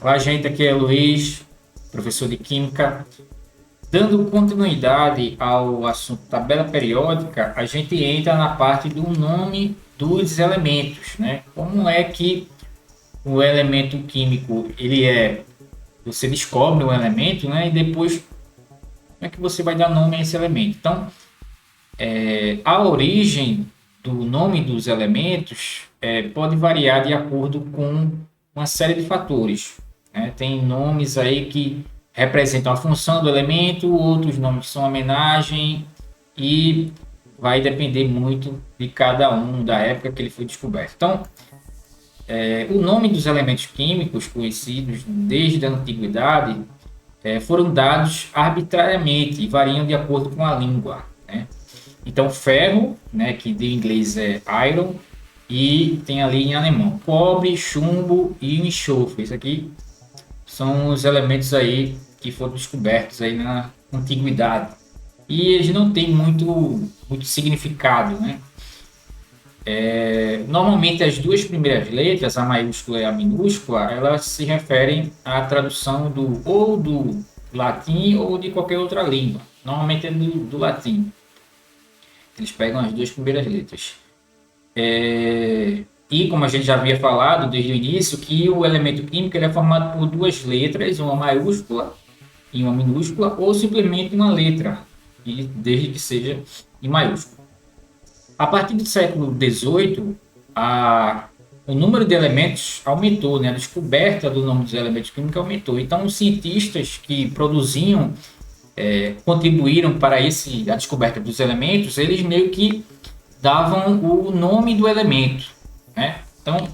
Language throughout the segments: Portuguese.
Olá, gente, aqui é Luiz, professor de Química. Dando continuidade ao assunto tabela periódica, a gente entra na parte do nome dos elementos, né? Como é que o elemento químico, você descobre o elemento, né? E depois, como é que você vai dar nome a esse elemento? Então, a origem do nome dos elementos pode variar de acordo com uma série de fatores, né? Tem nomes aí que representam a função do elemento, outros nomes são homenagem e vai depender muito de cada um, da época que ele foi descoberto. Então, o nome dos elementos químicos conhecidos desde a antiguidade foram dados arbitrariamente e variam de acordo com a língua, né? Então, ferro, né, que de inglês é iron, e tem ali em alemão cobre, chumbo e enxofre. Isso aqui são os elementos aí que foram descobertos aí na antiguidade. E eles não têm muito significado, né? Normalmente as duas primeiras letras, a maiúscula e a minúscula, elas se referem à tradução ou do latim ou de qualquer outra língua. Normalmente é do latim. Eles pegam as duas primeiras letras. E como a gente já havia falado desde o início, que o elemento químico ele é formado por duas letras, uma maiúscula e uma minúscula, ou simplesmente uma letra, e desde que seja em maiúscula. A partir do século XVIII, o número de elementos aumentou, né? A descoberta do nome dos elementos químicos aumentou. Então, os cientistas que produziam contribuíram para a descoberta dos elementos, eles meio que davam o nome do elemento, né? Então,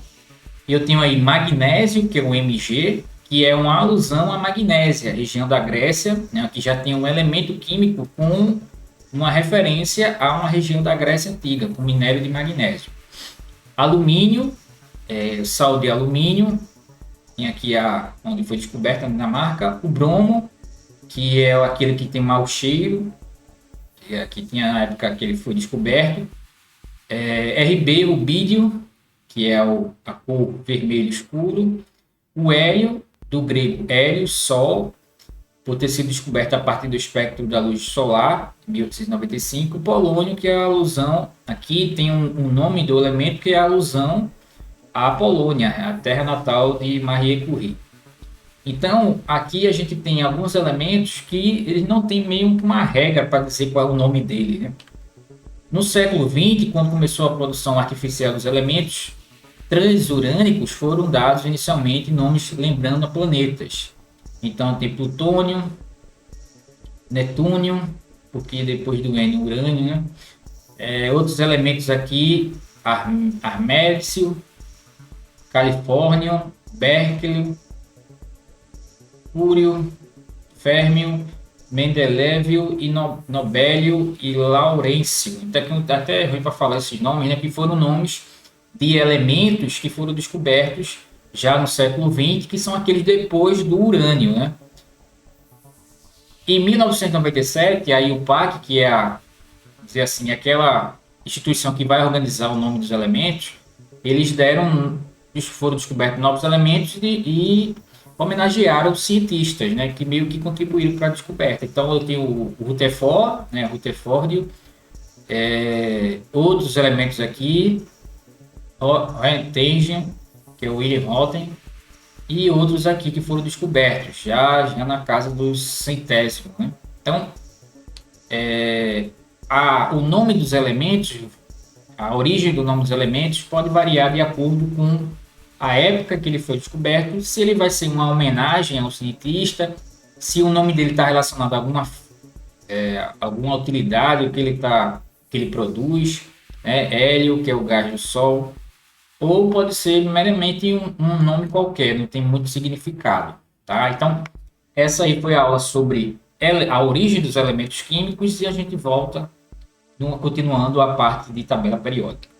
eu tenho aí magnésio, que é o Mg, que é uma alusão à magnésia, região da Grécia, né? Que já tem um elemento químico com uma referência a uma região da Grécia antiga, com minério de magnésio. Alumínio, sal de alumínio, tem aqui onde foi descoberta na marca. O bromo, que é aquele que tem mau cheiro, que aqui tinha na época que ele foi descoberto. Rb, o bídio, que é a cor vermelho escuro. O hélio, do grego hélio, sol, por ter sido descoberto a partir do espectro da luz solar, 1895. O polônio, que é a alusão, aqui tem um nome do elemento que é a alusão à Polônia, a terra natal de Marie Curie. Então, aqui a gente tem alguns elementos que eles não têm meio que uma regra para dizer qual é o nome dele, né? No século XX, quando começou a produção artificial dos elementos transurânicos, foram dados inicialmente nomes lembrando a planetas. Então, tem plutônio, netúnio, porque depois do N, urânio, né? Outros elementos aqui, armécio, califórnio, berkélio, púrio, férmio, mendelévio e nobélio e laurêncio. Então, até ruim para falar esses nomes, né? Que foram nomes de elementos que foram descobertos já no século XX, que são aqueles depois do urânio, né? Em 1997, a IUPAC, que é dizer assim, aquela instituição que vai organizar o nome dos elementos, eles foram descobertos novos elementos e homenagearam cientistas, né, que meio que contribuíram para a descoberta. Então, eu tenho o Rutherford, né, Rutherford, outros elementos aqui, Roentgen, que é o William Roentgen, e outros aqui que foram descobertos, já na casa dos centésimos, né? Então, o nome dos elementos, a origem do nome dos elementos pode variar de acordo com a época que ele foi descoberto, se ele vai ser uma homenagem ao cientista, se o nome dele está relacionado a alguma utilidade que ele produz, né? Hélio, que é o gás do Sol, ou pode ser meramente um nome qualquer, não tem muito significado, tá? Então, essa aí foi a aula sobre a origem dos elementos químicos e a gente volta continuando a parte de tabela periódica.